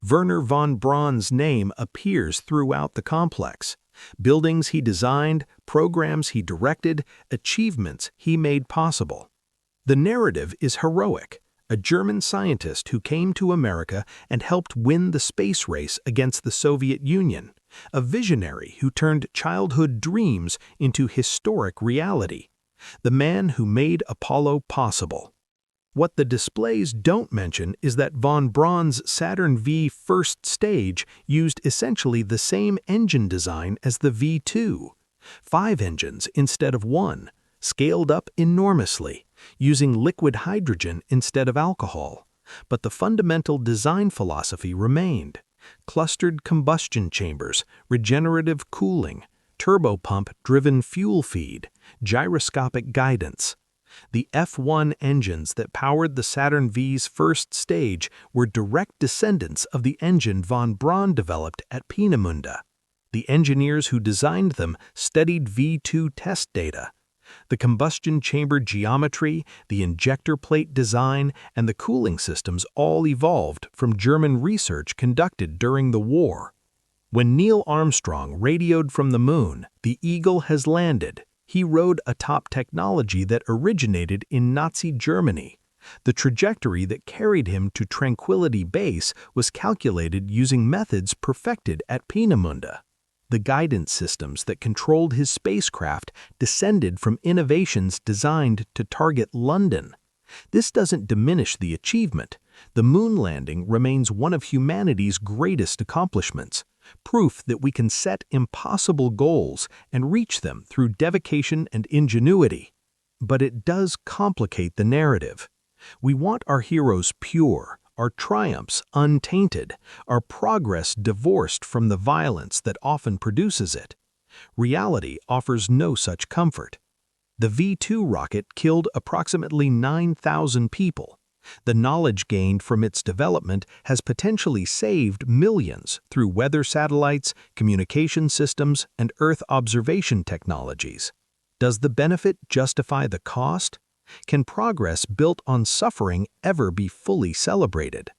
Wernher von Braun's name appears throughout the complex. Buildings he designed, programs he directed, achievements he made possible. The narrative is heroic. a German scientist who came to America and helped win the space race against the Soviet Union, a visionary who turned childhood dreams into historic reality, the man who made Apollo possible. What the displays don't mention is that von Braun's Saturn V first stage used essentially the same engine design as the V2, 5 engines instead of 1, scaled up enormously, using liquid hydrogen instead of alcohol. But the fundamental design philosophy remained: clustered combustion chambers, regenerative cooling, turbopump-driven fuel feed, gyroscopic guidance. The F1 engines that powered the Saturn V's first stage were direct descendants of the engine von Braun developed at Peenemünde. The engineers who designed them studied V2 test data. The combustion chamber geometry, the injector plate design, and the cooling systems all evolved from German research conducted during the war. When Neil Armstrong radioed from the moon, "The Eagle has landed," he rode atop technology that originated in Nazi Germany. The trajectory that carried him to Tranquility Base was calculated using methods perfected at Peenemünde. The guidance systems that controlled his spacecraft descended from innovations designed to target London. This doesn't diminish the achievement. The moon landing remains one of humanity's greatest accomplishments, proof that we can set impossible goals and reach them through dedication and ingenuity. But it does complicate the narrative. We want our heroes pure, our triumphs untainted, our progress divorced from the violence that often produces it. Reality offers no such comfort. The V2 rocket killed approximately 9,000 people. The knowledge gained from its development has potentially saved millions through weather satellites, communication systems, and Earth observation technologies. Does the benefit justify the cost? Can progress built on suffering ever be fully celebrated?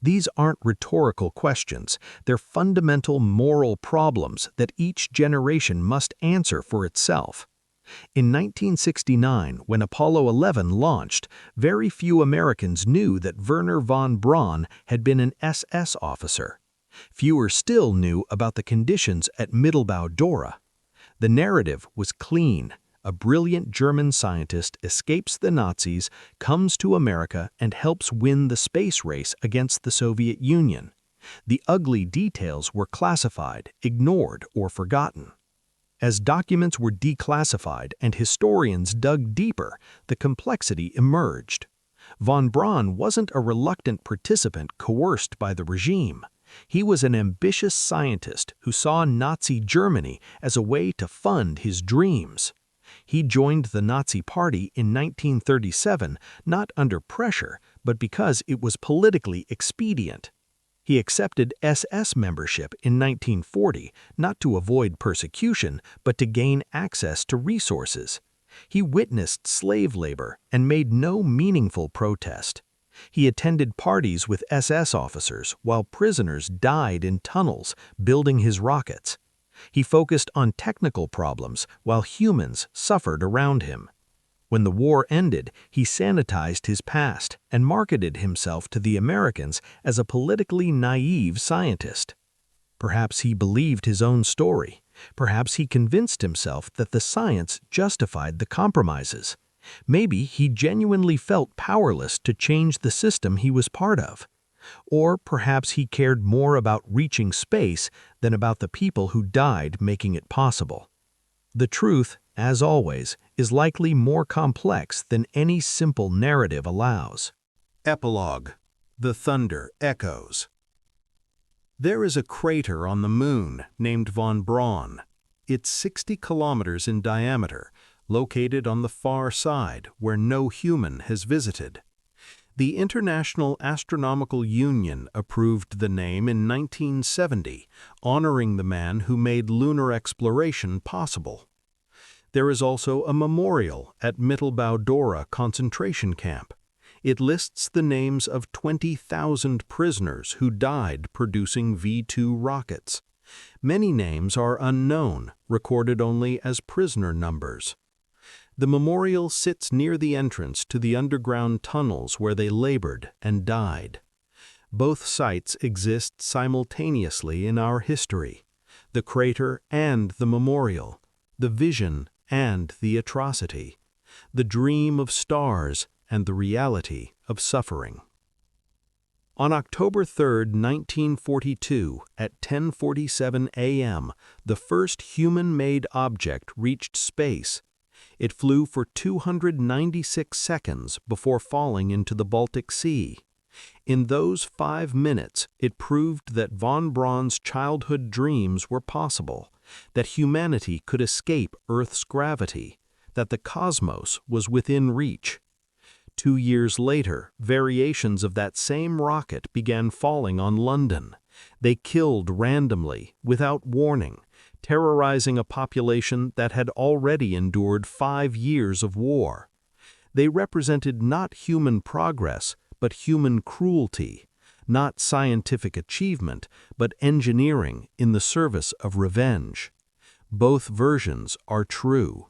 These aren't rhetorical questions. They're fundamental moral problems that each generation must answer for itself. In 1969, when Apollo 11 launched, very few Americans knew that Wernher von Braun had been an SS officer. Fewer still knew about the conditions at Mittelbau-Dora. The narrative was clean. A brilliant German scientist escapes the Nazis, comes to America, and helps win the space race against the Soviet Union. The ugly details were classified, ignored, or forgotten. As documents were declassified and historians dug deeper, the complexity emerged. Von Braun wasn't a reluctant participant coerced by the regime. He was an ambitious scientist who saw Nazi Germany as a way to fund his dreams. He joined the Nazi Party in 1937 not under pressure, but because it was politically expedient. He accepted SS membership in 1940, not to avoid persecution, but to gain access to resources. He witnessed slave labor and made no meaningful protest. He attended parties with SS officers while prisoners died in tunnels building his rockets. He focused on technical problems while humans suffered around him. When the war ended, he sanitized his past and marketed himself to the Americans as a politically naive scientist. Perhaps he believed his own story. Perhaps he convinced himself that the science justified the compromises. Maybe he genuinely felt powerless to change the system he was part of. Or perhaps he cared more about reaching space than about the people who died making it possible. The truth, as always, is likely more complex than any simple narrative allows. Epilogue. The thunder echoes. There is a crater on the moon named von Braun. It's 60 kilometers in diameter, located on the far side where no human has visited. The International Astronomical Union approved the name in 1970, honoring the man who made lunar exploration possible. There is also a memorial at Mittelbau-Dora concentration camp. It lists the names of 20,000 prisoners who died producing V2 rockets. Many names are unknown, recorded only as prisoner numbers. The memorial sits near the entrance to the underground tunnels where they labored and died. Both sites exist simultaneously in our history, the crater and the memorial, the vision and the atrocity, the dream of stars and the reality of suffering. On October 3, 1942, at 10:47 a.m., the first human-made object reached space. It flew for 296 seconds before falling into the Baltic Sea. In those 5 minutes, it proved that von Braun's childhood dreams were possible, that humanity could escape Earth's gravity, that the cosmos was within reach. 2 years later, variations of that same rocket began falling on London. They killed randomly, without warning, terrorizing a population that had already endured 5 years of war. They represented not human progress, but human cruelty, not scientific achievement, but engineering in the service of revenge. Both versions are true.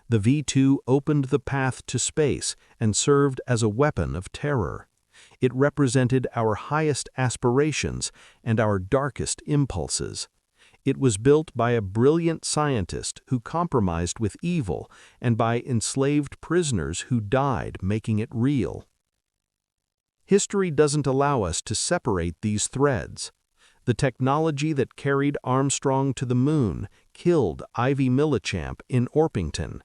The V-2 opened the path to space and served as a weapon of terror. It represented our highest aspirations and our darkest impulses. It was built by a brilliant scientist who compromised with evil and by enslaved prisoners who died making it real. History doesn't allow us to separate these threads. The technology that carried Armstrong to the moon killed Ivy Millichamp in Orpington.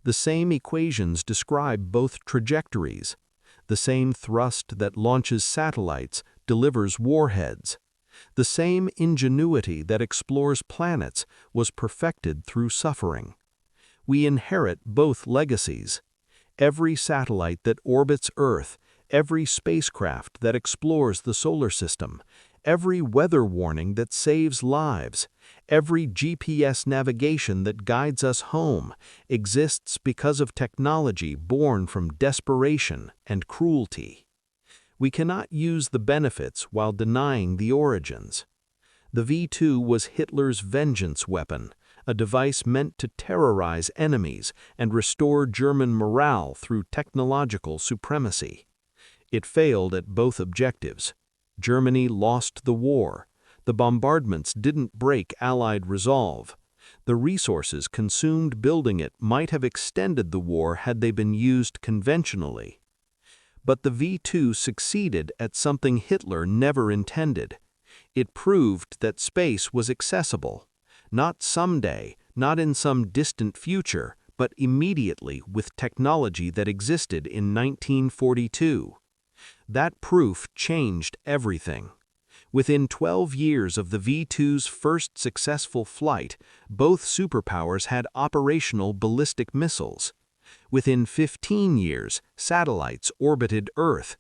The same equations describe both trajectories. The same thrust that launches satellites delivers warheads. The same ingenuity that explores planets was perfected through suffering. We inherit both legacies. Every satellite that orbits Earth, every spacecraft that explores the solar system, every weather warning that saves lives, every GPS navigation that guides us home exists because of technology born from desperation and cruelty. We cannot use the benefits while denying the origins. The V-2 was Hitler's vengeance weapon, a device meant to terrorize enemies and restore German morale through technological supremacy. It failed at both objectives. Germany lost the war. The bombardments didn't break Allied resolve. The resources consumed building it might have extended the war had they been used conventionally. But the V-2 succeeded at something Hitler never intended. It proved that space was accessible, not someday, not in some distant future, but immediately with technology that existed in 1942. That proof changed everything. Within 12 years of the V-2's first successful flight, both superpowers had operational ballistic missiles. Within 15 years, satellites orbited Earth.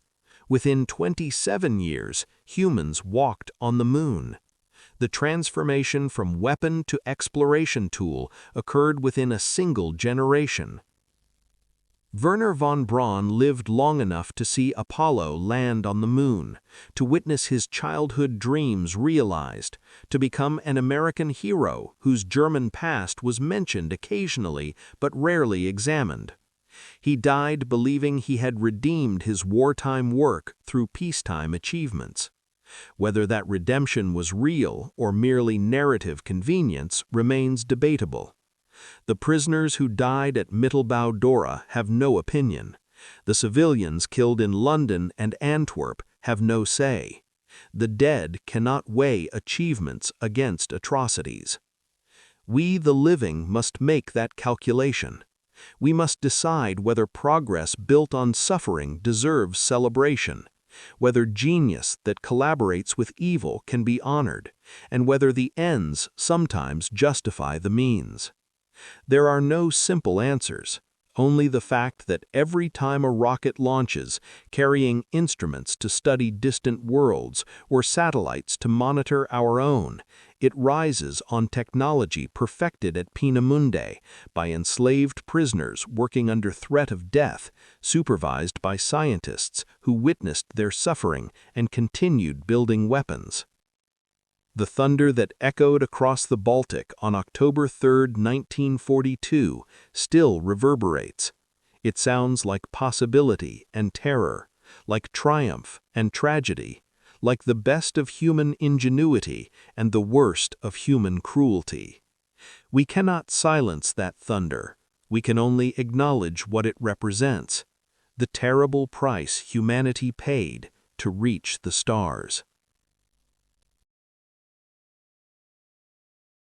Within 27 years, humans walked on the moon. The transformation from weapon to exploration tool occurred within a single generation. Wernher von Braun lived long enough to see Apollo land on the moon, to witness his childhood dreams realized, to become an American hero whose German past was mentioned occasionally but rarely examined. He died believing he had redeemed his wartime work through peacetime achievements. Whether that redemption was real or merely narrative convenience remains debatable. The prisoners who died at Mittelbau Dora have no opinion. The civilians killed in London and Antwerp have no say. The dead cannot weigh achievements against atrocities. We, the living, must make that calculation. We must decide whether progress built on suffering deserves celebration, whether genius that collaborates with evil can be honored, and whether the ends sometimes justify the means. There are no simple answers, only the fact that every time a rocket launches, carrying instruments to study distant worlds or satellites to monitor our own, it rises on technology perfected at Peenemünde by enslaved prisoners working under threat of death, supervised by scientists who witnessed their suffering and continued building weapons. The thunder that echoed across the Baltic on October 3, 1942, still reverberates. It sounds like possibility and terror, like triumph and tragedy, like the best of human ingenuity and the worst of human cruelty. We cannot silence that thunder. We can only acknowledge what it represents, the terrible price humanity paid to reach the stars.